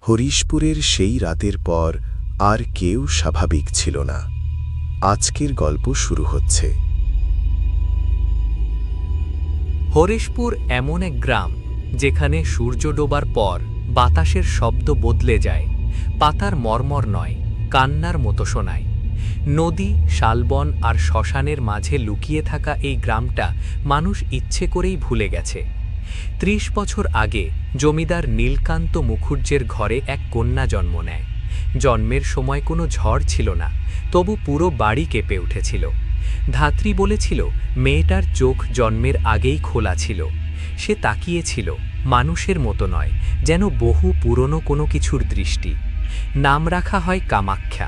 হরিশপুরের সেই রাতের পর আর কেউ স্বাভাবিক ছিল না। আজকের গল্প শুরু হচ্ছে। হরিশপুর এমন এক গ্রাম যেখানে সূর্য ডোবার পর বাতাসের শব্দ বদলে যায়, পাতার মর্মর নয়, কান্নার মতো শোনায়। নদী, শালবন আর শ্মশানের মাঝে লুকিয়ে থাকা এই গ্রামটা মানুষ ইচ্ছে করেই ভুলে গেছে। ৩০ বছর আগে জমিদার নীলকান্ত মুখুজ্জের ঘরে এক কন্যা জন্ম নেয়। জন্মের সময় কোনো ঝড় ছিল না, তবু পুরো বাড়ি কেঁপে উঠেছিল। ধাত্রী বলেছিল মেয়েটার চোখ জন্মের আগেই খোলা ছিল। সে তাকিয়েছিল, মানুষের মতো নয়, যেন বহু পুরনো কোনো কিছুর দৃষ্টি। নাম রাখা হয় কামাখ্যা।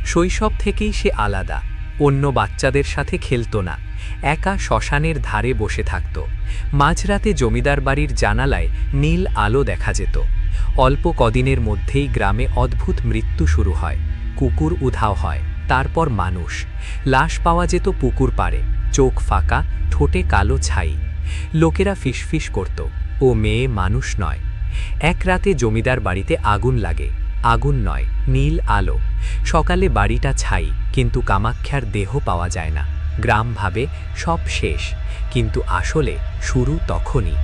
শৈশব থেকেই সে আলাদা, অন্য বাচ্চাদের সাথে খেলত না, একা শ্মশানের ধারে বসে থাকত। মাঝরাতে জমিদার বাড়ির জানালায় নীল আলো দেখা যেত। অল্প কদিনের মধ্যেই গ্রামে অদ্ভুত মৃত্যু শুরু হয়। কুকুর উধাও হয়, তারপর মানুষ। লাশ পাওয়া যেত পুকুর পাড়ে, চোখ ফাঁকা, ঠোঁটে কালো ছাই। লোকেরা ফিসফিস করত, ও মেয়ে মানুষ নয়। এক রাতে জমিদার বাড়িতে আগুন লাগে। আগুন নয়, নীল আলো। সকালে বাড়িটা ছাই, কিন্তু কামাখ্যার দেহ পাওয়া যায় না। গ্রাম ভাবে সব শেষ, কিন্তু আসলে শুরু তখনই।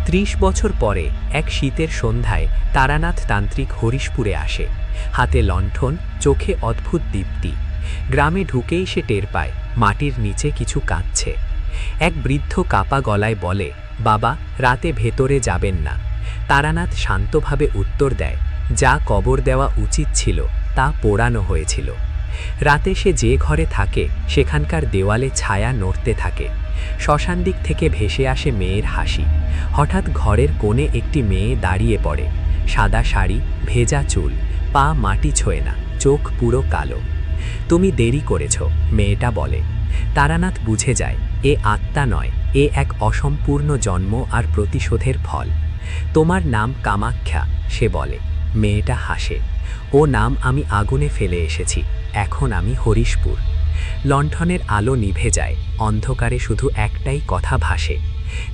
৩০ বছর পরে এক শীতের সন্ধ্যায় তারানাথ তান্ত্রিক হরিশপুরে আসে। হাতে লণ্ঠন, চোখে অদ্ভুত দীপ্তি। গ্রামে ঢুকেই সে টের পায় মাটির নিচে কিছু কাঁদছে। এক বৃদ্ধ কাপা গলায় বলে, বাবা, রাতে ভেতরে যাবেন না। তারানাথ শান্তভাবে উত্তর দেয়, যা কবর দেওয়া উচিত ছিল তা পোড়ানো হয়েছিল। রাতে সে যে ঘরে থাকে সেখানকার দেওয়ালে ছায়া নড়তে থাকে। শ্মশান দিক থেকে ভেসে আসে মেয়ের হাসি। হঠাৎ ঘরের কোণে একটি মেয়ে দাঁড়িয়ে পড়ে। সাদা শাড়ি, ভেজা চুল, পা মাটি ছোঁয় না, চোখ পুরো কালো। তুমি দেরি করেছ, মেয়েটা বলে। তারানাথ বুঝে যায় এ আত্মা নয়, এ এক অসম্পূর্ণ জন্ম আর প্রতিশোধের ফল। তোমার নাম কামাখ্যা, সে বলে। মেয়েটা হাসে। ও নাম আমি আগুনে ফেলে এসেছি, এখন আমি হরিশপুর। লণ্ঠনের আলো নিভে যায়, অন্ধকারে শুধু একটাই কথা ভাসে,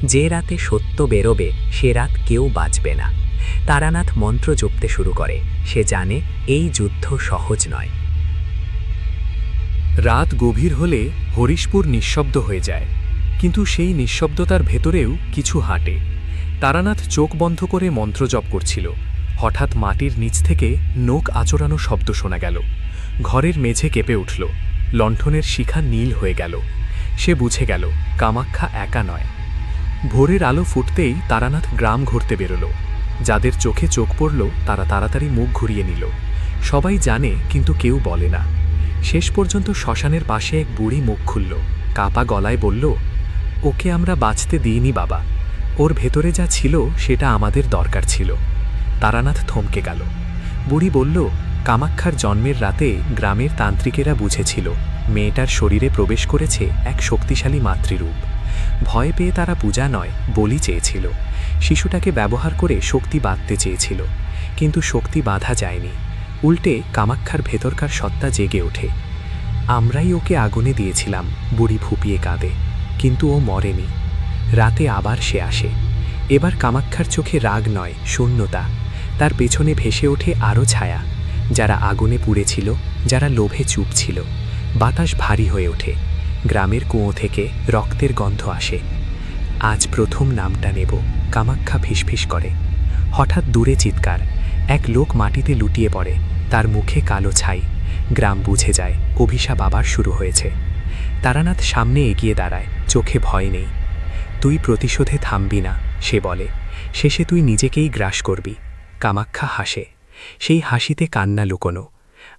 যে রাতে সত্য বেরোবে সে রাত কেউ বাঁচবে না। তারানাথ মন্ত্র জপতে শুরু করে। সে জানে এই যুদ্ধ সহজ নয়। রাত গভীর হলে হরিশপুর নিঃশব্দ হয়ে যায়, কিন্তু সেই নিঃশব্দতার ভেতরেও কিছু হাঁটে। তারানাথ চোখ বন্ধ করে মন্ত্র জপ করছিল। হঠাৎ মাটির নিচ থেকে নোক আচড়ানো শব্দ শোনা গেল। ঘরের মেঝে কেঁপে উঠল, লণ্ঠনের শিখা নীল হয়ে গেল। সে বুঝে গেল কামাখ্যা একা নয়। ভোরের আলো ফুটতেই তারানাথ গ্রাম ঘুরতে বেরোল। যাদের চোখে চোখ পড়ল তারা তাড়াতাড়ি মুখ ঘুরিয়ে নিল। সবাই জানে, কিন্তু কেউ বলে না। শেষ পর্যন্ত শ্মশানের পাশে এক বুড়ি মুখ খুলল, কাপা গলায় বলল, ওকে আমরা বাঁচতে দিইনি বাবা, ওর ভেতরে যা ছিল সেটা আমাদের দরকার ছিল। তারানাথ থমকে গেল। বুড়ি বলল, কামাখ্যার জন্মের রাতে গ্রামের তান্ত্রিকেরা বুঝেছিল মেয়েটার শরীরে প্রবেশ করেছে এক শক্তিশালী মাতৃরূপ। ভয় পেয়ে তারা পূজা নয়, বলি চেয়েছিল। শিশুটাকে ব্যবহার করে শক্তি বাঁধতে চেয়েছিল, কিন্তু শক্তি বাঁধা যায়নি। উল্টে কামাখ্যার ভেতরকার সত্তা জেগে ওঠে। আমরাই ওকে আগুনে দিয়েছিলাম, বুড়ি ফুপিয়ে কাঁদে, কিন্তু ও মরেনি। রাতে আবার সে আসে। এবার কামাখ্যার চোখে রাগ নয়, শূন্যতা। তার পেছনে ভেসে ওঠে আরও ছায়া, যারা আগুনে পুড়েছিল, যারা লোভে চুপ ছিল। বাতাস ভারী হয়ে ওঠে। গ্রামের কুঁয়ো থেকে রক্তের গন্ধ আসে। আজ প্রথম নামটা নেব, কামাখ্যা ফিসফিস করে। হঠাৎ দূরে চিৎকার। এক লোক মাটিতে লুটিয়ে পড়ে, তার মুখে কালো ছাই। গ্রাম বুঝে যায় অভিশাপ আবার শুরু হয়েছে। তারানাথ সামনে এগিয়ে দাঁড়ায়, চোখে ভয় নেই। তুই প্রতিশোধে থামবি না, সে বলে। শেষে তুই নিজেকেই গ্রাস করবি। কামাখ্যা হাসে, সেই হাসিতে কান্না লুকোনো।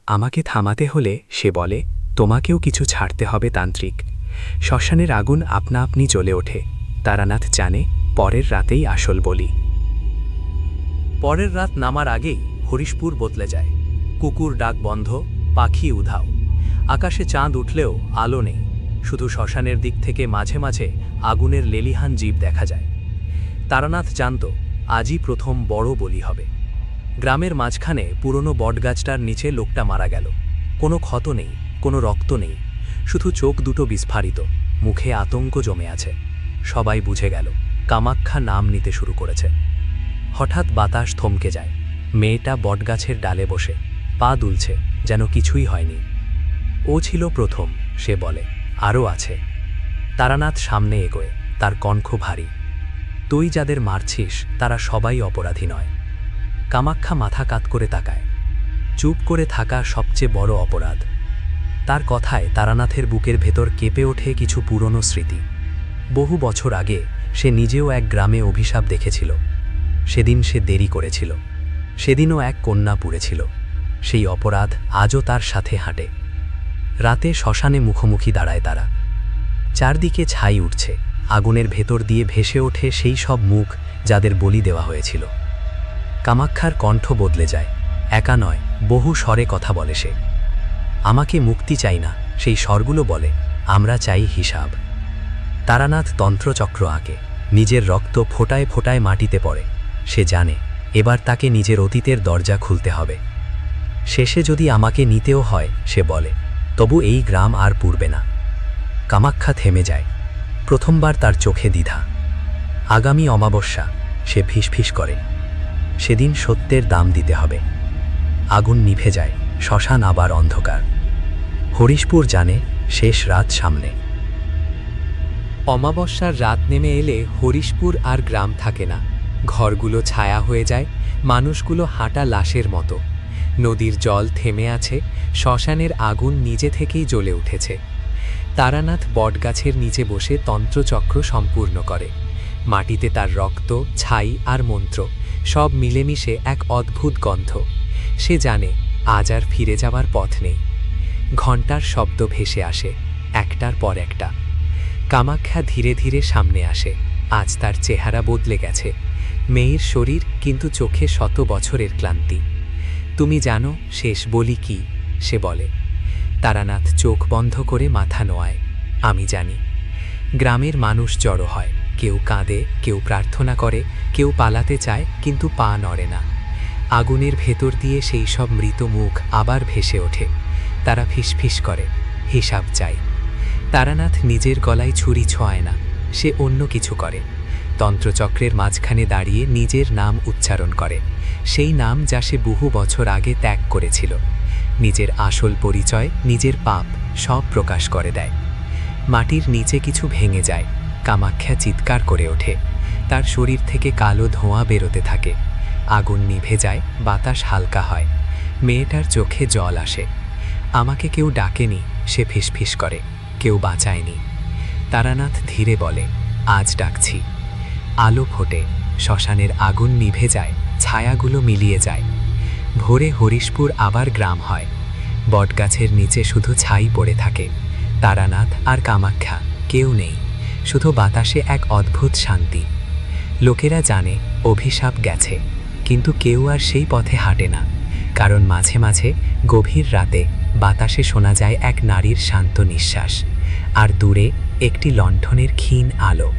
আমাকে থামাতে হলে, সে বলে, তোমাকেও কিছু ছাড়তে হবে তান্ত্রিক। শ্মশানের আগুন আপনা আপনি জ্বলে ওঠে। তারানাথ জানে পরের রাতেই আসল বলি। পরের রাত নামার আগেই হরিশপুর বদলে যায়। কুকুর ডাক বন্ধ, পাখি উধাও। আকাশে চাঁদ উঠলেও আলো নেই, শুধু শ্মশানের দিক থেকে মাঝে মাঝে আগুনের লেলিহান জীব দেখা যায়। তারানাথ জানত আজই প্রথম বড় বলি হবে। গ্রামের মাঝখানে পুরনো বটগাছটার নিচে লোকটা মারা গেল। কোনো ক্ষত নেই, কোনো রক্ত নেই, শুধু চোখ দুটো বিস্ফারিত, মুখে আতঙ্ক জমে আছে। সবাই বুঝে গেল কামাখ্যা নাম নিতে শুরু করেছে। হঠাৎ বাতাস থমকে যায়, মেয়েটা বটগাছের ডালে বসে পা দুলছে, যেন কিছুই হয়নি। ও ছিল প্রথম, সে বলে, আরও আছে। তারানাথ সামনে এগোয়, তার কণ্ঠ ভারী। তুই যাদের মারছিস তারা সবাই অপরাধী নয়। কামাখ্যা মাথা কাত করে তাকায়। চুপ করে থাকা সবচেয়ে বড় অপরাধ। তার কথায় তারানাথের বুকের ভেতর কেঁপে ওঠে কিছু পুরনো স্মৃতি। বহু বছর আগে সে নিজেও এক গ্রামে অভিশাপ দেখেছিল। সেদিন সে দেরি করেছিল। সেদিনও এক কন্যা পুড়েছিল। সেই অপরাধ আজও তার সাথে হাঁটে। রাতে শ্মশানে মুখোমুখি দাঁড়ায় তারা। চারদিকে ছাই উঠছে, আগুনের ভেতর দিয়ে ভেসে ওঠে সেই সব মুখ যাদের বলি দেওয়া হয়েছিল। কামাক্ষার কণ্ঠ বদলে যায়, একা নয়, বহু স্বরে কথা বলে সে। আমাকে মুক্তি চাই না, সেই স্বরগুলো বলে, আমরা চাই হিসাব। তারানাথ তন্ত্রচক্র আঁকে, নিজের রক্ত ফোটায় ফোটায় মাটিতে পড়ে। সে জানে এবার তাকে নিজের অতীতের দরজা খুলতে হবে। শেষে যদি আমাকে নিতেও হয়, সে বলে, তবু এই গ্রাম আর পুড়বে না। কামাক্ষা থেমে যায়। প্রথমবার তার চোখে দ্বিধা। আগামী অমাবস্যা, সে ফিসফিস করে। সেদিন সত্যের দাম দিতে হবে। আগুন নিভে যায়, শ্মশান আবার অন্ধকার। হরিশপুর জানে শেষ রাত সামনে। অমাবস্যার রাত নেমে এলে হরিশপুর আর গ্রাম থাকে না। ঘরগুলো ছায়া হয়ে যায়, মানুষগুলো হাঁটা লাশের মতো। নদীর জল থেমে আছে, শ্মশানের আগুন নিজে থেকেই জ্বলে উঠেছে। তারানাথ বটগাছের নিচে বসে তন্ত্রচক্র সম্পূর্ণ করে। মাটিতে তার রক্ত, ছাই আর মন্ত্র সব মিলেমিশে এক অদ্ভুত গন্ধ। সে জানে আজ আর ফিরে যাওয়ার পথ নেই। ঘণ্টার শব্দ ভেসে আসে, একটার পর একটা। কামাখ্যা ধীরে ধীরে সামনে আসে। আজ তার চেহারা বদলে গেছে। মেয়ের শরীর, কিন্তু চোখে 100 বছরের ক্লান্তি। তুমি জানো শেষ বলি কি, সে বলে। তারানাথ চোখ বন্ধ করে মাথা নোয়ায়। আমি জানি। গ্রামের মানুষ জড়ো হয়, কেউ কাঁদে, কেউ প্রার্থনা করে, কেউ পালাতে চায়, কিন্তু পা নড়ে না। আগুনের ভেতর দিয়ে সেই সব মৃত মুখ আবার ভেসে ওঠে। তারা ফিসফিস করে, হিসাব চায়। তারানাথ নিজের গলায় ছুরি ছোঁয় না, সে অন্য কিছু করে। তন্ত্রচক্রের মাঝখানে দাঁড়িয়ে নিজের নাম উচ্চারণ করে, সেই নাম যা সে বহু বছর আগে ত্যাগ করেছিল। নিজের আসল পরিচয়, নিজের পাপ সব প্রকাশ করে দেয়। মাটির নিচে কিছু ভেঙে যায়। কামাখ্যা চিৎকার করে ওঠে। তার শরীর থেকে কালো ধোঁয়া বেরোতে থাকে। আগুন নিভে যায়, বাতাস হালকা হয়। মেয়েটার চোখে জল আসে। আমাকে কেউ ডাকেনি, সে ফিসফিস করে, কেউ বাঁচায়নি। তারানাথ ধীরে বলে, আজ ডাকছি। আলো ফোটে, শ্মশানের আগুন নিভে যায়, ছায়াগুলো মিলিয়ে যায়। ভোরে হরিশপুর আবার গ্রাম হয়। বটগাছের নিচে শুধু ছাই পড়ে থাকে। তারানাথ আর কামাখ্যা, কেউ নেই, শুধু বাতাসে এক অদ্ভুত শান্তি। লোকেরা জানে অভিশাপ গেছে, কিন্তু কেউ আর সেই পথে হাঁটে না। কারণ মাঝে মাঝে গভীর রাতে বাতাসে শোনা যায় এক নারীর শান্ত নিঃশ্বাস, আর দূরে একটি লণ্ঠনের ক্ষীণ আলো।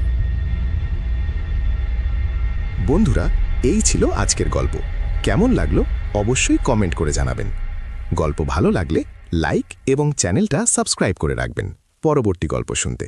বন্ধুরা, এই ছিল আজকের গল্প। কেমন লাগলো অবশ্যই কমেন্ট করে জানাবেন। গল্প ভালো লাগলে লাইক এবং চ্যানেলটা সাবস্ক্রাইব করে রাখবেন পরবর্তী গল্প শুনতে।